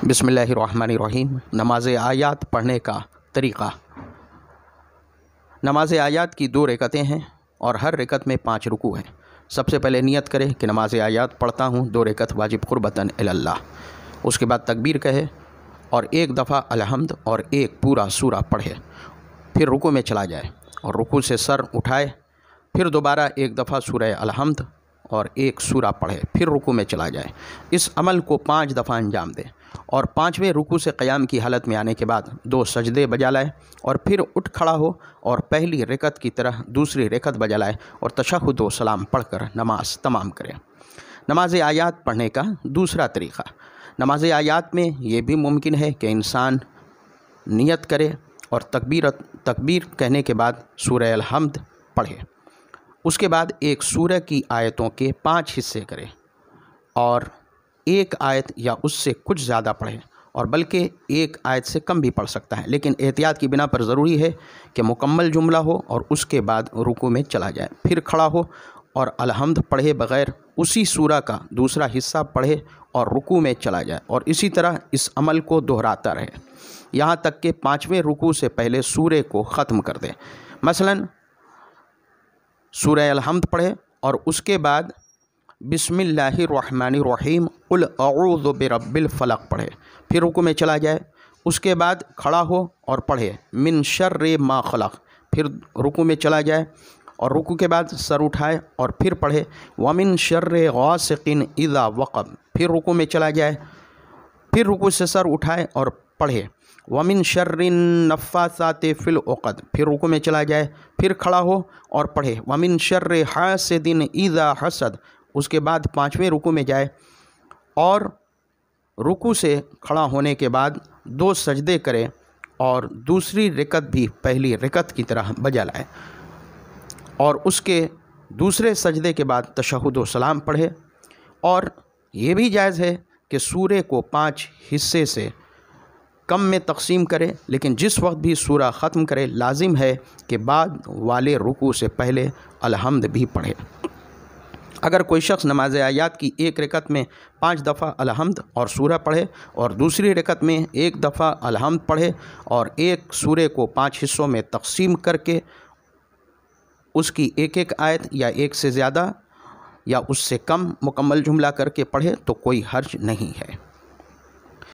बिस्मिल्लाहिर्रहमानिर्रहीम। नमाज आयात पढ़ने का तरीक़ा। नमाज आयात की 2 रकअतें हैं और हर रकअत में 5 रुकू हैं। सबसे पहले नियत करें कि नमाज आयात पढ़ता हूँ, 2 रकअत वाजिब क़ुर्बतन इलल्लाह। उसके बाद तकबीर कहे और 1 दफ़ा अलहम्द और 1 पूरा सूरा पढ़े, फिर रुकू में चला जाए और रुकू से सर उठाए, फिर दोबारा 1 दफ़ा सूरह अलहम्द और 1 सूरा पढ़े, फिर रुकू में चला जाए। इस अमल को 5 दफ़ा अंजाम दे और 5वें रुकू से क़याम की हालत में आने के बाद 2 सजदे बजा लाए और फिर उठ खड़ा हो और पहली रकअत की तरह दूसरी रकअत बजा लाए और तशहुद व सलाम पढ़कर नमाज तमाम करें। नमाज आयात पढ़ने का दूसरा तरीक़ा। नमाज आयात में ये भी मुमकिन है कि इंसान नियत करे और तकबीर कहने के बाद सूरह अलहम्द पढ़े, उसके बाद एक सूरह की आयतों के 5 हिस्से करे और 1 आयत या उससे कुछ ज़्यादा पढ़े, और बल्कि 1 आयत से कम भी पढ़ सकता है, लेकिन एहतियात की बिना पर ज़रूरी है कि मुकम्मल जुमला हो और उसके बाद रुकू में चला जाए, फिर खड़ा हो और अलहम्द पढ़े बग़ैर उसी सूरा का दूसरा हिस्सा पढ़े और रुकू में चला जाए, और इसी तरह इस अमल को दोहराता रहे यहाँ तक कि 5वें रुकू से पहले सूरे को ख़त्म कर दे। मसलन सूरह अलहम्द पढ़े और उसके बाद बिस्मिल्लाहिर्रहमानिर्रहीम कुल अऊज़ु बिरब्बिल फलक पढ़े, फिर रुकू में चला जाए, उसके बाद खड़ा हो और पढ़े मिन शर्रि मा खलक़, फिर रुकू में चला जाए और रुकू के बाद सर उठाए और फिर पढ़े वमिन शर्रि गासिकिन इज़ा वक़ब, फिर रुकू में चला जाए, फिर रुकू से सर उठाए और पढ़े वमिन शर्रिन नफ़्फ़ासाति फ़िल उक़द, फिर रुकू में चला जाए, फिर खड़ा हो और पढ़े वमिन शर्रि हासिदिन इज़ा हसद, उसके बाद 5वें रुकू में जाए और रुकू से खड़ा होने के बाद 2 सजदे करे और दूसरी रकअत भी पहली रकअत की तरह बजा लाए और उसके दूसरे सजदे के बाद तशहुद व सलाम पढ़े। और ये भी जायज़ है कि सूरे को 5 हिस्से से कम में तक़सीम करे, लेकिन जिस वक्त भी सूरा ख़त्म करे लाजिम है कि बाद वाले रुकू से पहले अलहम्द भी पढ़े। अगर कोई शख्स नमाज आयात की 1 रकअत में 5 दफ़ा अलहम्द और सूरा पढ़े और दूसरी रकअत में 1 दफ़ा अलहम्द पढ़े और एक सूरे को 5 हिस्सों में तक़सीम करके उसकी 1-1 आयत या 1 से ज़्यादा या उससे कम मुकम्मल जुमला करके पढ़े तो कोई हर्ज नहीं है।